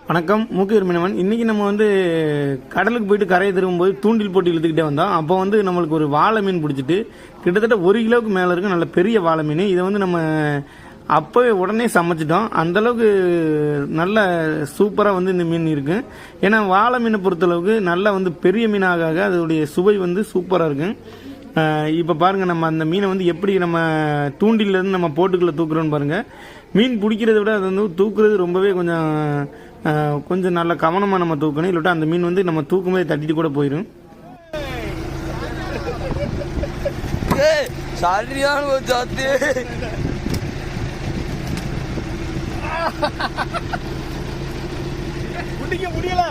வணக்கம், மூக்கையூர் மீனவன். இன்றைக்கி நம்ம கடலுக்கு போயிட்டு கரையை திரும்பும்போது தூண்டில் போட்டு இழுத்துக்கிட்டே வந்தோம். அப்போ நம்மளுக்கு ஒரு வாழை மீன் பிடிச்சிட்டு கிட்டத்தட்ட 1 கிலோவுக்கு மேலே இருக்கும். நல்ல பெரிய வாழை மீன். இதை நம்ம அப்போவே உடனே சமைச்சிட்டோம். அந்தளவுக்கு நல்ல சூப்பராக இந்த மீன் இருக்குது. ஏன்னா வாழை மீனை பொறுத்தளவுக்கு நல்லா பெரிய மீனாக அதோடைய சுவை சூப்பராக இருக்கும். இப்போ பாருங்கள், நம்ம அந்த மீனை எப்படி நம்ம தூண்டிலேருந்து நம்ம போட்டுக்குள்ளே தூக்குறோன்னு பாருங்கள். மீன் பிடிக்கிறத விட அது தூக்குறது ரொம்பவே கொஞ்சம் நல்ல கவனமாக நம்ம தூக்கணும். இல்லாட்டா அந்த மீன் நம்ம தூக்கும்போது தட்டிட்டு கூட போயிடும். பிடிக்க முடியல.